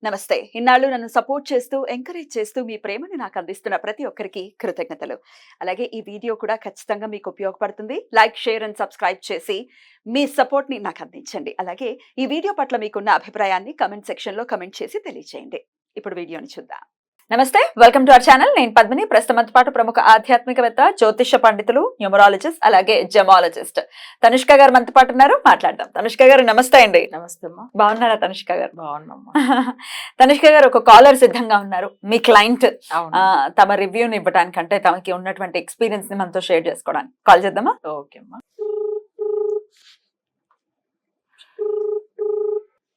నమస్తే. ఇన్నాళ్ళు నన్ను సపోర్ట్ చేస్తూ, ఎంకరేజ్ చేస్తూ మీ ప్రేమని నాకు అందిస్తున్న ప్రతి ఒక్కరికి కృతజ్ఞతలు. అలాగే ఈ వీడియో కూడా ఖచ్చితంగా మీకు ఉపయోగపడుతుంది. లైక్, షేర్ అండ్ సబ్స్క్రైబ్ చేసి మీ సపోర్ట్‌ని నాకు అందించండి. అలాగే ఈ వీడియో పట్ల మీకున్న అభిప్రాయాన్ని కామెంట్ సెక్షన్‌లో కామెంట్ చేసి తెలియజేయండి. ఇప్పుడు వీడియోని చూద్దాం. నమస్తే, వెల్కమ్ టు అవర్ ఛానల్. నేను పద్మిని. ప్రస్తుతంతో పాటు ప్రముఖ ఆధ్యాత్మికవేత్త, జ్యోతిష పండితులు, న్యూమరాలజిస్ట్, అలాగే జెమాలజిస్ట్ తనుష్క గారు మనతో పాటు ఉన్నారు. మాట్లాడదాం. తనుష్క గారు నమస్తే అండి. నమస్తే అమ్మా. బాగున్నారా తనుష్క గారు? బాగున్నామ్మా. తనుష్క గారు, ఒక కాలర్ సిద్ధంగా ఉన్నారు. మీ క్లయింట్ అవును. తమ రివ్యూని ఇవ్వడానికి, అంటే తమకి ఉన్నటువంటి ఎక్స్పీరియన్స్ ని మనతో షేర్ చేసుకోవడానికి కాల్ చేద్దామా? ఓకే అమ్మా.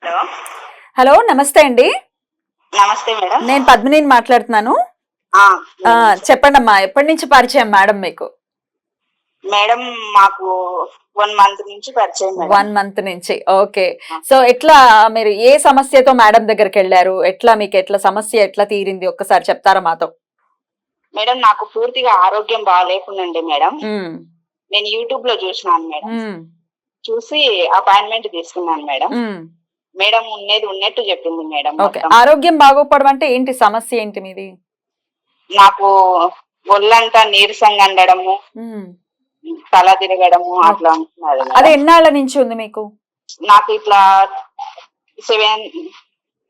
హలో హలో, నమస్తే అండి. నమస్తే మేడం. నేను పద్మినిని మాట్లాడుతున్నాను. చెప్పండి అమ్మా, ఎప్పటి నుంచి పరిచయం మేడం మీకు? మేడం మాకు 1 month నుంచి పరిచయం మేడం. 1 month నుంచి. ఓకే. సో ఎట్లా మీరు ఏ సమస్యతో మేడం దగ్గరికి వెళ్ళారు? మీకు ఎట్లా సమస్య ఎట్లా తీరింది ఒక్కసారి చెప్తారా మాతో? మేడం, నాకు పూర్తిగా ఆరోగ్యం బాగాలేకుండండి మేడం. ఉమ్, నేను యూట్యూబ్ లో చూసినాను మేడం. ఉమ్, చూసి అపాయింట్మెంట్ తీసుకున్నాను మేడం. ఉమ్. మేడం ఉన్నట్టు చెప్పింది మేడం. ఓకే. మొత్తం. ఆరోగ్యం బాగోకపోవడం అంటే ఏంటి? సమస్య ఏంటి మీది? నాకు ఒళ్ళంతా నీరసంగా ఉండడము, ఉమ్. తల తిరగడము అట్లా ఉంటున్నది మేడం. అది ఎన్నాళ్ళ నుంచి ఉంది మీకు? నాకు ఇట్లా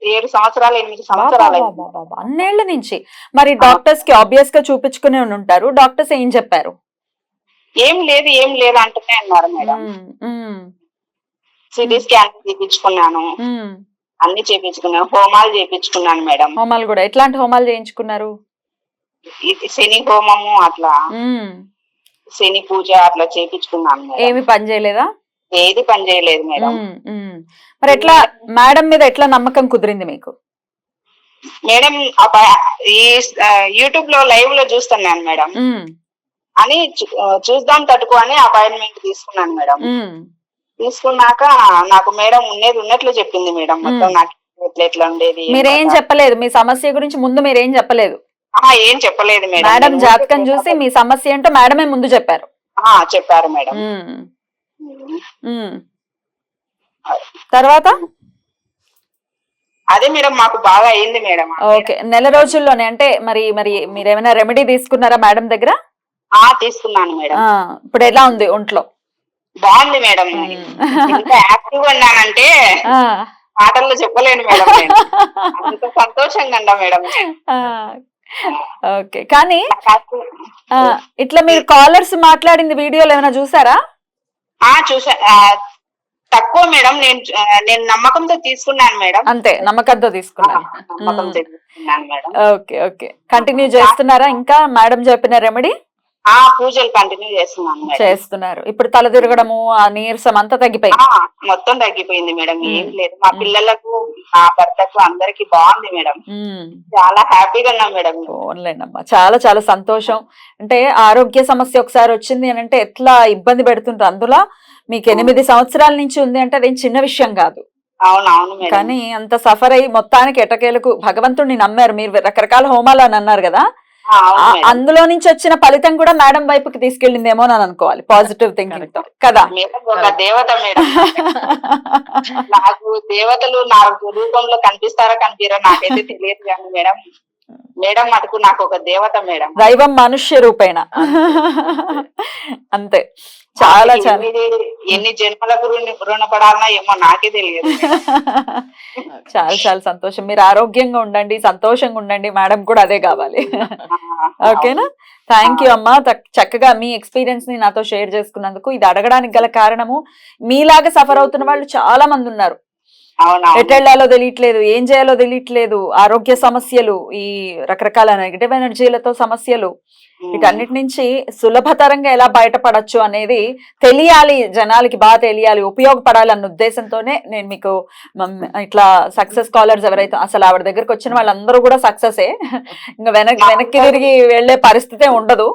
7 సంవత్సరాలు 8 సంవత్సరాలు అయింది. బాబా, అన్నేళ్ల నుంచి. మరి డాక్టర్స్ కి ఆబ్వియస్ గా చూపించుకునే ఉంటారు. డాక్టర్స్ ఏం చెప్పారు? ఏం లేదు అంటూనే అన్నారు మేడం. ఉమ్, ఉమ్, సిటీ స్కాన్ చేయించుకున్నాను, ఉమ్. అన్ని చేయించుకున్నాను, హోమాలు చేయించుకున్నాను మేడం. హోమాలు కూడా ఎట్లాంటి హోమాలు చేయించుకున్నారు? శని హోమము అట్లా, ఉమ్. శని పూజ అట్లా చేయించుకున్నాను మేడం. ఏమి పని చేయలేదా? ఏది పని చేయలేదు మేడం. ఉమ్, ఉమ్. మరి ఎట్లా మేడం మీద ఎట్లా నమ్మకం కుదిరింది మీకు? మేడం ఈ యూట్యూబ్ లో లైవ్ లో చూస్తున్నాను మేడం ఉమ్, అని చూద్దాం తట్టుకో అని అపాయింట్మెంట్ తీసుకున్నాను మేడం. ఉమ్. తీసుకున్నాక నాకు మేడం ఉన్నట్లు చెప్పింది మేడం. మొత్తం నాకు ఎట్లా ఉండేది. మీరేం చెప్పలేదు? మీ సమస్య గురించి ముందు మీరేం చెప్పలేదు? ఏం చెప్పలేదు మేడం. మేడం జాతకం చూసి మీ సమస్య ఏంటో మేడమే ముందు చెప్పారు. చెప్పారు మేడం. ఉమ్, ఉమ్. తర్వాత అదే మేడం మాకు బాగా అయింది మేడం. ఓకే. నెల రోజుల్లోనే అంటే మరి మీరేమైనా రెమెడీ తీసుకున్నారా మేడం దగ్గర? తీసుకున్నాను మేడం. ఇప్పుడు ఎలా ఉంది ఒంట్లో? బాగుంది మేడం. ఇంత యాక్టివ్ ఉన్నానంటే మాటల్లో చెప్పలేను మేడం. నేను అంత సంతోషంగా ఉన్నా మేడం. ఓకే. కానీ ఇట్లా మీరు కాలర్స్ మాట్లాడింది వీడియోలు ఏమైనా చూసారా? చూసా. తక్కువ మేడం. నేను నమ్మకంతో తీసుకున్నాను మేడం. అంతే, నమ్మకంతో తీసుకున్నాను. నమ్మకంతో తీసుకున్నాను మేడం. Okay, okay. కంటిన్యూ చేస్తున్నారా ఇంకా మేడం చెప్పిన రెమెడీ? పూజలు కంటిన్యూ చేస్తున్నారు. ఇప్పుడు తల తిరగడము, ఆ నీరసం అంతా తగ్గిపోయింది? మొత్తం తగ్గిపోయింది మేడం. ఏం లేదు. మా పిల్లలకు, మా భర్తకు అందరికి బాగుంది మేడం. చాలా హ్యాపీగా ఉన్నాం మేడం. ఓన్లేనమ్మా, చాలా చాలా సంతోషం. అంటే ఆరోగ్య సమస్య ఒకసారి వచ్చింది అని అంటే ఎట్లా ఇబ్బంది పెడుతుంటారు. అందులో మీకు 8 సంవత్సరాల నుంచి ఉంది అంటే అదేం చిన్న విషయం కాదు. అవునవును మేడం. కానీ అంత సఫర్ అయ్యి మొత్తానికి ఎటకేలకు భగవంతుడిని నమ్మారు. మీరు రకరకాల హోమాలు అని అన్నారు కదా, అందులో నుంచి వచ్చిన ఫలితం కూడా మేడం వైపుకి తీసుకెళ్ళిందేమో అని అనుకోవాలి, పాజిటివ్ థింకింగ్ తో కదా. ఒక దేవత మేడం. నాకు దేవతలు నాకు రూపంలో కనిపిస్తారా కనిపిరా నాకైతే తెలియదు కానీ మేడం, మేడం మటుకు నాకు ఒక దేవత మేడం. దైవం మనుష్య రూపేణ. అంతే. చాలా చాలా ఎన్ని జన్మలకు రుణపడాలన్నా ఏమో నాకే తెలియదు. చాలా చాలా సంతోషం. మీరు ఆరోగ్యంగా ఉండండి, సంతోషంగా ఉండండి. మేడం కూడా అదే కావాలి. ఓకేనా? థ్యాంక్ యూ అమ్మా. చక్కగా మీ ఎక్స్పీరియన్స్ ని నాతో షేర్ చేసుకున్నందుకు. ఇది అడగడానికి గల కారణము, మీలాగా సఫర్ అవుతున్న వాళ్ళు చాలా మంది ఉన్నారు. ఎటెళ్లాలో తెలియట్లేదు, ఏం చేయాలో తెలియట్లేదు, ఆరోగ్య సమస్యలు, ఈ రకరకాల నెగటివ్ ఎనర్జీలతో సమస్యలు, వీటన్నిటి నుంచి సులభతరంగా ఎలా బయటపడచ్చు అనేది తెలియాలి, జనాలకి బాగా తెలియాలి, ఉపయోగపడాలి అన్న ఉద్దేశంతోనే నేను మీకు ఇట్లా సక్సెస్ కాలర్స్ ఎవరైతే, అసలు ఆవిడ దగ్గరకు వచ్చిన వాళ్ళందరూ కూడా సక్సెసే. ఇంకా వెనక్కి తిరిగి వెళ్లే పరిస్థితే ఉండదు.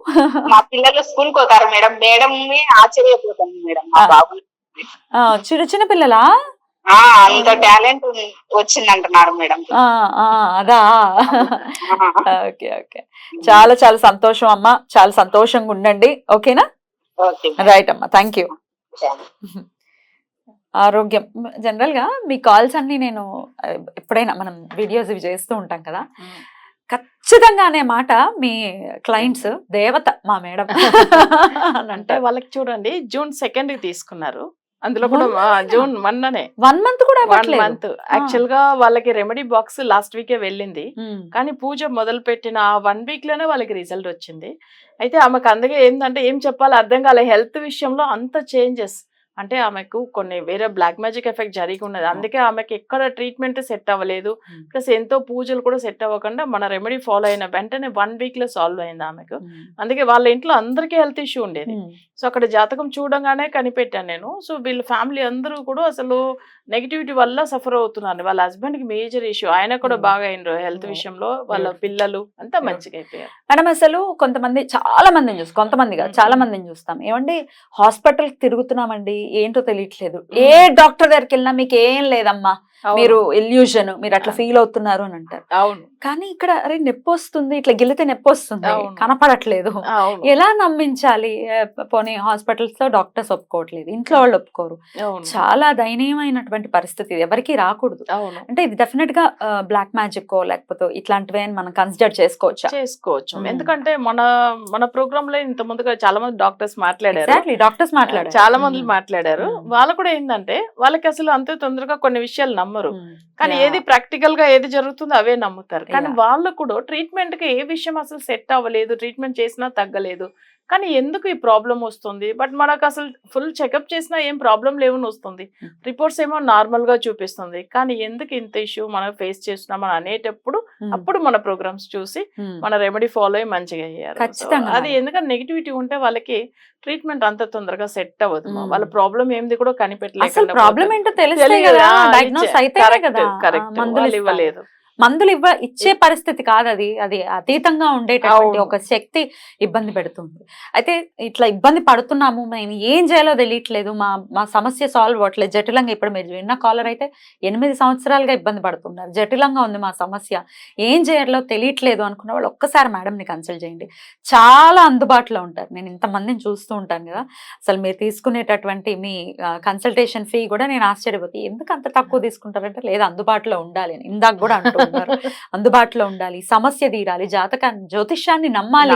మా పిల్లలు స్కూల్ కి పోతారు మేడం. Madam ఆశ్చర్యపోతాను madam. మా బాబు చిన్న పిల్లలా? అంత టాలెంట్ వచ్చింది అంటున్నారు మేడం. అదా? Okay, okay. చాలా చాలా సంతోషం అమ్మా. చాలా సంతోషంగా ఉండండి. ఓకేనా? రైట్ అమ్మా, థ్యాంక్ యూ. ఆరోగ్యం జనరల్ గా మీ కాల్స్ అన్ని నేను ఎప్పుడైనా మనం వీడియోస్ ఇవి చేస్తూ ఉంటాం కదా, ఖచ్చితంగా అనే మాట మీ క్లయింట్స్ దేవత మా మేడం అని అంటే అంటారు. వాళ్ళకి చూడండి June 2 కి తీసుకున్నారు, అందులో కూడా June 1 1 month కూడా 1 అవ్వట్లేదు. month. యాక్చువల్ గా వాళ్ళకి రెమెడీ బాక్స్ లాస్ట్ వీకే వెళ్ళింది, కానీ పూజ మొదలు పెట్టిన ఆ 1 వీక్ లోనే వాళ్ళకి రిజల్ట్ వచ్చింది. అయితే ఆమెకు అందుకే ఏంటంటే ఏం చెప్పాలో అర్థం కాలే, హెల్త్ విషయంలో అంత చేంజెస్. అంటే ఆమెకు కొన్ని వేరే బ్లాక్ మ్యాజిక్ ఎఫెక్ట్ జరిగి ఉన్నది, అందుకే ఆమెకి ఎక్కడ ట్రీట్మెంట్ సెట్ అవ్వలేదు. ప్లస్ ఎంతో పూజలు కూడా సెట్ అవ్వకుండా మన రెమెడీ ఫాలో అయిన వెంటనే 1 వీక్ లో సాల్వ్ అయింది ఆమెకు. అందుకే వాళ్ళ ఇంట్లో అందరికీ హెల్త్ ఇష్యూ ఉండేది. సో అక్కడ జాతకం చూడంగానే కనిపెట్టాను నేను. సో వీళ్ళ ఫ్యామిలీ అందరూ కూడా అసలు నెగిటివిటీ వల్ల సఫర్ అవుతున్నారు. వాళ్ళ హస్బెండ్ కి మేజర్ ఇష్యూ, ఆయన కూడా బాగా అయినరు హెల్త్ విషయంలో, వాళ్ళ పిల్లలు అంతా మంచిగా అయిపోయారు. మేడం అసలు కొంతమంది చాలా మందిని చూస్తాం, కొంతమంది కాదు చాలా మందిని చూస్తాం, ఏమండి హాస్పిటల్ కి తిరుగుతున్నామండి ఏంటో తెలియట్లేదు, ఏ డాక్టర్ దగ్గరికి వెళ్ళినా మీకు ఏం లేదమ్మా, మీరు ఇల్యూషన్, మీరు అట్లా ఫీల్ అవుతున్నారు అని అంటారు. అవును, కానీ ఇక్కడ అరే నొప్పి వస్తుంది, ఇట్లా గిలితే నొప్పి వస్తుంది, అవును. కనపడట్లేదు, అవును, ఎలా నమ్మించాలి? పోనీ హాస్పిటల్స్ లో డాక్టర్స్ ఒప్పుకోవట్లేదు, ఇంట్లో వాళ్ళు ఒప్పుకోరు, అవును, చాలా దయనీయమైనటువంటి పరిస్థితి, ఇది ఎవరికి రాకూడదు. అవును. అంటే ఇది డెఫినెట్ గా బ్లాక్ మ్యాజిక్ లేకపోతే ఇట్లాంటివే మనం కన్సిడర్ చేసుకోవచ్చా? చేసుకోవచ్చు. ఎందుకంటే మన మన ప్రోగ్రామ్ లో ఇంత ముందుగా చాలా మంది డాక్టర్స్ మాట్లాడారు, ఎగ్జాక్ట్లీ డాక్టర్స్ మాట్లాడారు, చాలా మంది మాట్లాడారు. వాళ్ళు కూడా ఏంటంటే వాళ్ళకి అసలు అంతే తొందరగా కొన్ని విషయాలు నమ్మరు, కానీ ఏది ప్రాక్టికల్ గా ఏది జరుగుతుందో అవే నమ్ముతారు. కానీ వాళ్ళు కూడా ట్రీట్మెంట్ కి ఏ విషయం అసలు సెట్ అవ్వలేదు, ట్రీట్మెంట్ చేసినా తగ్గలేదు, కానీ ఎందుకు ఈ ప్రాబ్లం వస్తుంది, బట్ మనకు అసలు ఫుల్ చెకప్ చేసినా ఏం ప్రాబ్లం లేవని వస్తుంది, రిపోర్ట్స్ ఏమో నార్మల్ గా చూపిస్తుంది, కానీ ఎందుకు ఇంత ఇష్యూ మనం ఫేస్ చేస్తున్నాం అని అనేటప్పుడు అప్పుడు మన ప్రోగ్రామ్స్ చూసి మన రెమెడీ ఫాలో అయ్యి మంచిగా అయ్యారు. అది ఎందుకంటే నెగిటివిటీ ఉంటే వాళ్ళకి ట్రీట్మెంట్ అంత తొందరగా సెట్ అవ్వదు, వాళ్ళ ప్రాబ్లం ఏంది కూడా కనిపెట్టలేదు, ప్రాబ్లం ఏంటో తెలిస్తే కదా డయాగ్నోస్ అయితేనే కదా మందులు ఇవ్వలేదు. మందులు ఇచ్చే పరిస్థితి కాదు అది, అది అతీతంగా ఉండేటటువంటి ఒక శక్తి ఇబ్బంది పెడుతుంది. అయితే ఇట్లా ఇబ్బంది పడుతున్నాము, మేము ఏం చేయాలో తెలియట్లేదు, మా సమస్య సాల్వ్ అవ్వట్లేదు, జటిలంగా, ఇప్పుడు మీరు విన్న కాలర్ అయితే 8 సంవత్సరాలుగా ఇబ్బంది పడుతున్నారు, జటిలంగా ఉంది మా సమస్య, ఏం చేయాలో తెలియట్లేదు అనుకున్న వాళ్ళు ఒక్కసారి మేడంని కన్సల్ట్ చేయండి, చాలా అందుబాటులో ఉంటారు. నేను ఇంతమందిని చూస్తూ ఉంటాను కదా, అసలు మీరు తీసుకునేటటువంటి మీ కన్సల్టేషన్ ఫీ కూడా నేను ఆశ్చర్యపోతే ఎందుకు అంత తక్కువ తీసుకుంటారంటే, లేదు అందుబాటులో ఉండాలి అని ఇందాక కూడా అంటూ అందుబాటులో ఉండాలి, సమస్య తీరాలి, జ్యోతిష్యాన్ని నమ్మాలి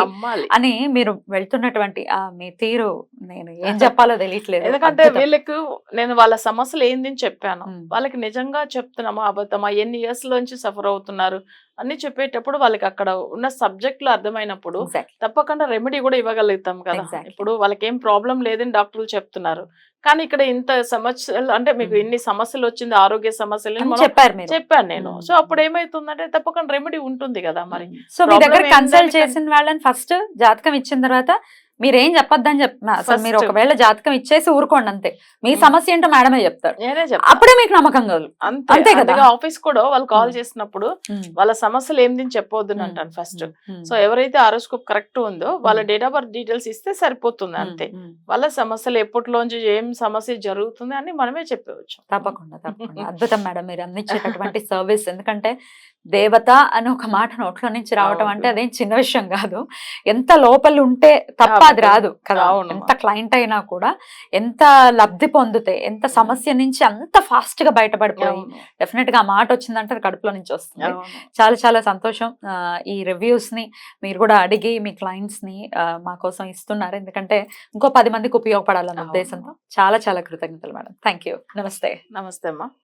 అని మీరు వెళ్తున్నటువంటి మీ తీరు నేను ఏం చెప్పాలో తెలియట్లేదు. ఎందుకంటే వీళ్ళకు నేను వాళ్ళ సమస్యలు ఏంది చెప్పాను, వాళ్ళకి నిజంగా చెప్తున్నామా అబద్ధమా, ఎన్ని ఇయర్స్ లోంచి సఫర్ అవుతున్నారు అన్ని చెప్పేటప్పుడు వాళ్ళకి అక్కడ ఉన్న సబ్జెక్టులు అర్థమైనప్పుడు తప్పకుండా రెమెడీ కూడా ఇవ్వగలుగుతాం కదా. ఇప్పుడు వాళ్ళకి ఏం ప్రాబ్లం లేదని డాక్టర్లు చెప్తున్నారు, కానీ ఇక్కడ ఇంత సమస్యలు అంటే మీకు ఇన్ని సమస్యలు వచ్చింది, ఆరోగ్య సమస్యలు చెప్పాను నేను. సో అప్పుడు ఏమైతుందంటే తప్పకుండా రెమెడీ ఉంటుంది కదా. మరి సో మీ దగ్గర కన్సల్ట్ చేసిన వాళ్ళని ఫస్ట్ జాతకం ఇచ్చిన తర్వాత మీరేం చెప్పొద్దని అసలు మీరు ఒకవేళ జాతకం ఇచ్చేసి ఊరుకోండి అంతే, మీ సమస్య ఏంటో మేడమే చెప్తారు, అప్పుడే మీకు నమ్మకం కాదు. అంతే కదా. ఆఫీస్ కూడా వాళ్ళు కాల్ చేసినప్పుడు వాళ్ళ సమస్యలు ఏంది చెప్పొద్దు అంటాను ఫస్ట్. సో ఎవరైతే ఆరోస్కోప్ కరెక్ట్ ఉందో వాళ్ళ డేట్ ఆఫ్ బర్త్ డీటెయిల్స్ ఇస్తే సరిపోతుంది అంతే. వాళ్ళ సమస్యలు ఎప్పటిలోంచి ఏం సమస్య జరుగుతుంది అని మనమే చెప్పవచ్చు. తప్పకుండా తప్పకుండా అద్భుతం మేడం మీరు అందించేటటువంటి సర్వీస్. ఎందుకంటే దేవత అని ఒక మాట నోట్లో నుంచి రావటం అంటే అదేం చిన్న విషయం కాదు, ఎంత లోపల ఉంటే తప్ప అది రాదు కదా. ఎంత క్లయింట్ అయినా కూడా ఎంత లబ్ధి పొందితే, ఎంత సమస్య నుంచి అంత ఫాస్ట్ గా బయటపడిపోయి డెఫినెట్ గా ఆ మాట వచ్చిందంటే అది కడుపులో నుంచి వస్తుంది. చాలా చాలా సంతోషం. ఈ రివ్యూస్ ని మీరు కూడా అడిగి మీ క్లయింట్స్ ని మా కోసం ఇస్తున్నారు, ఎందుకంటే ఇంకో 10 మందికి ఉపయోగపడాలన్న ఉద్దేశంతో. చాలా చాలా కృతజ్ఞతలు మేడం. Thank you. నమస్తే. నమస్తే అమ్మా.